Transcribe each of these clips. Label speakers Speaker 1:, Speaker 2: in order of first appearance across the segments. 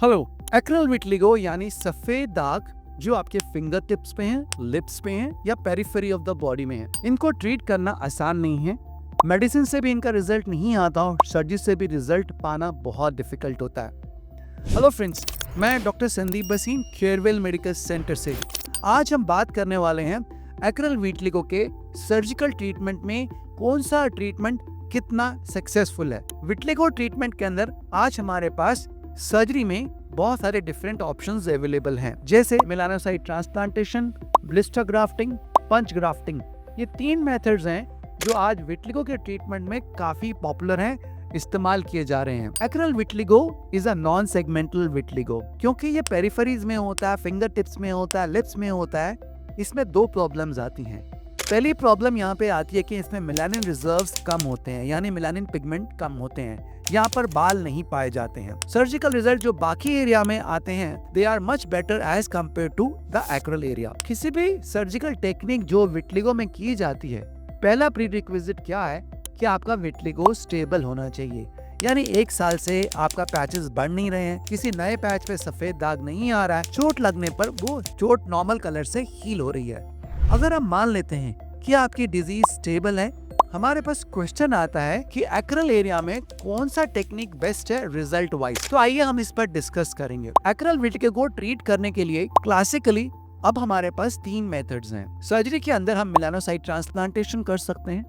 Speaker 1: Hello. एक्रेल vitiligo यानी सफेद दाग जो आपके फिंगर टिप्स पे हैं, लिप्स पे हैं या पेरिफेरी ऑफ द बॉडी में है, इनको ट्रीट करना आसान नहीं है। मेडिसिन से भी इनका रिजल्ट नहीं आता और सर्जरी से भी रिजल्ट पाना बहुत डिफिकल्ट होता है। हेलो फ्रेंड्स, मैं डॉक्टर संदीप बसीन केयरवेल मेडिकल सेंटर से। आज हम बात करने वाले हैं एक्रेल विटिलिगो के सर्जिकल ट्रीटमेंट में कौन सा ट्रीटमेंट कितना सक्सेसफुल है। विटिलिगो ट्रीटमेंट के अंदर आज हमारे पास सर्जरी में बहुत सारे डिफरेंट ऑप्शंस अवेलेबल हैं, जैसे मेलानोसाइट ट्रांसप्लांटेशन, ब्लिस्टर ग्राफ्टिंग, पंच ग्राफ्टिंग। ये 3 मेथड्स हैं जो आज विटिलिगो के ट्रीटमेंट में काफी पॉपुलर हैं, इस्तेमाल किए जा रहे हैं। Acral vitiligo is a non segmental vitiligo. क्योंकि ये पेरिफेरीज में होता है, फिंगर टिप्स में होता है, लिप्स में होता है, इसमें 2 प्रॉब्लम्स आती हैं। पहली प्रॉब्लम यहाँ पे आती है कि इसमें मेलानिन रिजर्व्स कम होते हैं, यानी मेलानिन पिगमेंट कम होते हैं। यहाँ पर बाल नहीं पाए जाते हैं। सर्जिकल रिजल्ट जो बाकी एरिया में आते हैं, they are much better as compared to the acral area. किसी भी सर्जिकल टेक्निक जो विटिलिगो में की जाती है, पहला प्रीरिक्विजिट क्या है कि आपका विटिलिगो स्टेबल होना चाहिए। यानी 1 साल से आपका पैचेस बढ़ नहीं रहे हैं, किसी नए पैच पे सफेद दाग नहीं आ रहा है, चोट लगने पर वो चोट नॉर्मल कलर से हील हो रही है। अगर हम मान लेते हैं कि आपकी डिजीज स्टेबल है, हमारे पास क्वेश्चन आता है कि एक्रेल एरिया में कौन सा टेक्निक बेस्ट है रिजल्ट वाइज। तो आइए हम इस पर डिस्कस करेंगे। एक्रेल विटिलिगो को ट्रीट करने के लिए क्लासिकली अब हमारे पास 3 मेथड्स हैं। सर्जरी के अंदर हम मेलानोसाइट ट्रांसप्लांटेशन कर सकते हैं,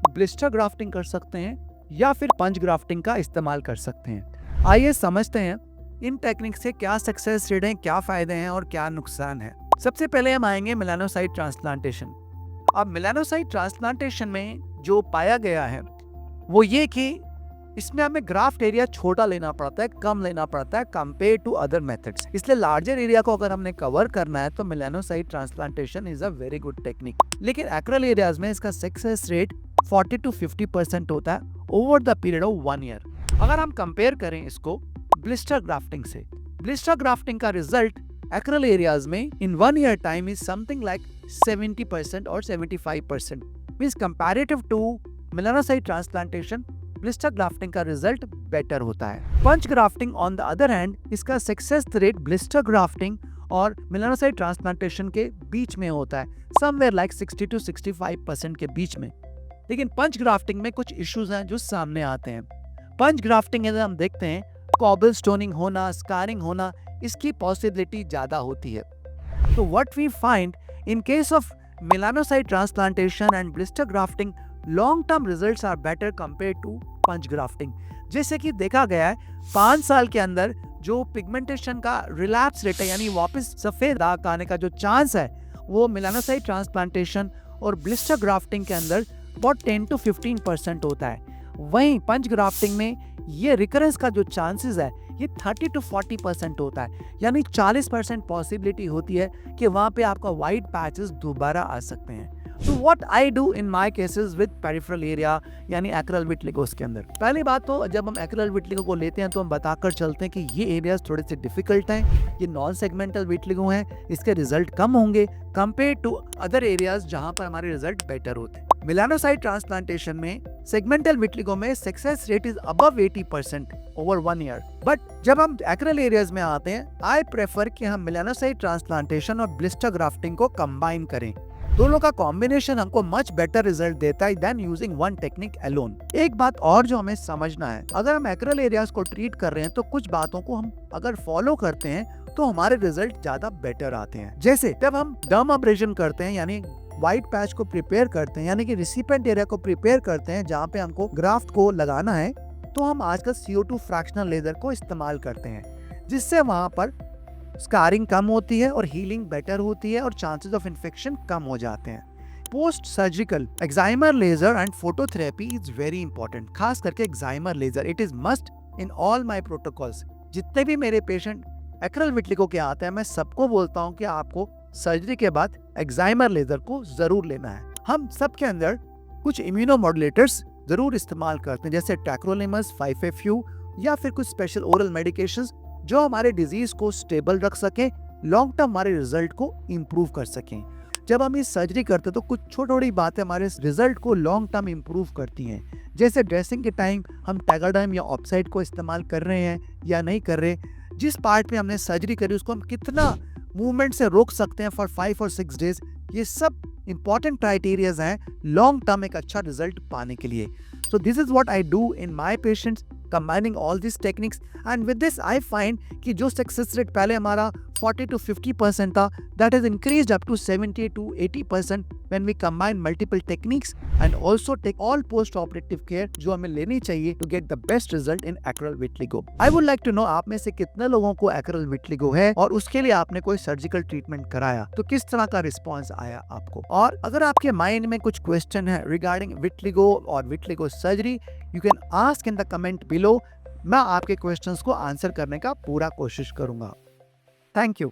Speaker 1: ब्लिस्टर ग्राफ्टिंग कर सकते हैं या फिर पंच ग्राफ्टिंग का इस्तेमाल कर सकते हैं। आइए समझते हैं इन टेक्निक से क्या सक्सेस रेट है, क्या फायदे हैं और क्या नुकसान है। सबसे पहले हम आएंगे मेलानोसाइट ट्रांसप्लांटेशन। अब मेलानोसाइट ट्रांसप्लांटेशन में जो पाया गया है वो ये कि इसमें हमें ग्राफ्ट एरिया छोटा लेना पड़ता है, कम लेना पड़ता है कंपेयर टू अदर मेथड्स। इसलिए लार्जर एरिया को अगर हमने कवर करना है तो melanocyte transplantation is a very good technique. लेकिन एक्रेल एरियाज में इसका सक्सेस रेट 40 to 50% होता है over the period of 1 year. अगर हम कंपेयर करें इसको ब्लिस्टर ग्राफ्टिंग से, ब्लिस्टर ग्राफ्टिंग का रिजल्ट एक्रेल एरियाज में in 1 year time is something like 70% और 75%। Means comparative to melanocyte transplantation, blister grafting का रिजल्ट बेटर होता है। Punch grafting on the other hand, इसका सक्सेस रेट ब्लिस्टर ग्राफ्टिंग और melanocyte transplantation के बीच में होता है, समवेयर लाइक 60 to 65% के बीच में। लेकिन पंच ग्राफ्टिंग में कुछ इश्यूज हैं जो सामने आते हैं। पंच ग्राफ्टिंग में हम देखते हैं कॉबल स्टोनिंग होना, स्कारिंग होना, इसकी पॉसिबिलिटी ज्यादा होती है। तो what we find in case of melanocyte transplantation and blister grafting, long term results are better compared to punch grafting। जैसे कि देखा गया है 5 साल के अंदर जो पिगमेंटेशन का रिलैप्स रेट है, यानी वापस सफेद दाग आने का जो चांस है, वो मेलानोसाइट ट्रांसप्लांटेशन और ब्लिस्टर ग्राफ्टिंग के अंदर about 10 to 15% होता है। वहीं पंच ग्राफ्टिंग में ये रिकरेंस का जो चांसेस है ये 30 to 40% होता है, यानी 40% पॉसिबिलिटी होती है कि वहां पे आपका वाइट पैचेस दोबारा आ सकते हैं। तो what I do in my cases with peripheral area यानी एक्रेल विटिलिगोस के अंदर, पहली बात तो जब हम एक्रेल विटिलिगो को लेते हैं तो हम बताकर चलते हैं कि ये एरियाज थोड़े से डिफिकल्ट हैं, ये नॉन सेगमेंटल विटिलिगो हैं, इसके रिजल्ट कम होंगे कंपेयर टू अदर एरियाज जहां पर हमारे रिजल्ट बेटर होते हैं। मेलानोसाइट ट्रांसप्लांटेशन में सेगमेंटल विटिलिगो में success rate is above 80% over 1 year. But जब हम एक्रेल एरियाज में आते हैं, आई प्रेफर कि हम मेलानोसाइट ट्रांसप्लांटेशन और ब्लिस्टर ग्राफ्टिंग को कंबाइन करें। दोनों का कॉम्बिनेशन हमको मच बेटर रिजल्ट देता है then using one technique alone. एक बात और जो हमें समझना है, अगर हम एक्रेल एरियाज को ट्रीट कर रहे हैं तो कुछ बातों को हम अगर फॉलो करते हैं तो हमारे रिजल्ट ज्यादा बेटर आते हैं। जैसे जब हम डर्म अब्रेजन करते हैं, यानी व्हाइट पैच को प्रिपेयर करते हैं, यानी कि रिसिपेंट एरिया को प्रिपेयर करते हैं जहाँ पे हमको ग्राफ्ट को लगाना है, तो हम आजकल CO2 फ्रैक्शनल लेजर को इस्तेमाल करते हैं, जिससे वहां पर स्कारिंग कम होती है और हीलिंग बेटर होती है और चांसेस ऑफ इन्फेक्शन कम हो जाते हैं। Post surgical excimer laser and phototherapy is very important, खास करके excimer laser. It is must in all my protocols. जितने भी मेरे पेशेंट एक्रेल विटिलिगो के आते हैं, मैं सबको बोलता हूँ कि आपको सर्जरी के बाद एक्साइमर लेजर को जरूर लेना है। हम सबके अंदर कुछ इम्यूनोमॉड्यूलेटर्स जरूर इस्तेमाल करते हैं, जैसे टैक्रोलिमस, 5-FU या फिर कुछ स्पेशल ओरल मेडिकेशंस जो हमारे डिजीज को स्टेबल रख सकें, लॉन्ग टर्म हमारे रिजल्ट को इम्प्रूव कर सकें। जब हम इस सर्जरी करते हैं तो कुछ छोटी छोटी बातें हमारे रिजल्ट को लॉन्ग टर्म इम्प्रूव करती हैं। जैसे ड्रेसिंग के टाइम हम टैगाडर्म या ऑप्साइड को इस्तेमाल कर रहे हैं या नहीं कर रहे, जिस पार्ट पे हमने सर्जरी करी उसको हम कितना मूवमेंट से रोक सकते हैं फॉर 5 और 6 डेज। ये सब इंपॉर्टेंट क्राइटेरियाज हैं लॉन्ग टर्म एक अच्छा रिजल्ट पाने के लिए। So this is what I do in my patients, combining all this techniques, and with this I find कि जो सक्सेस रेट पहले हमारा 40 to 50% था, that has increased up to 70 to 80% when we combine multiple techniques and also take all post-operative care जो हमें लेनी चाहिए to get the best result in acral vitiligo. I would like to know आप में से कितने लोगों को acral vitiligo है और उसके लिए आपने कोई सर्जिकल ट्रीटमेंट कराया तो किस तरह का रिस्पॉन्स आया आपको। और अगर आपके माइंड में कुछ क्वेश्चन है रिगार्डिंग vitiligo और vitiligo surgery, you can ask in the comment below. मैं आपके क्वेश्चंस को आंसर करने का पूरा कोशिश करूंगा। Thank you.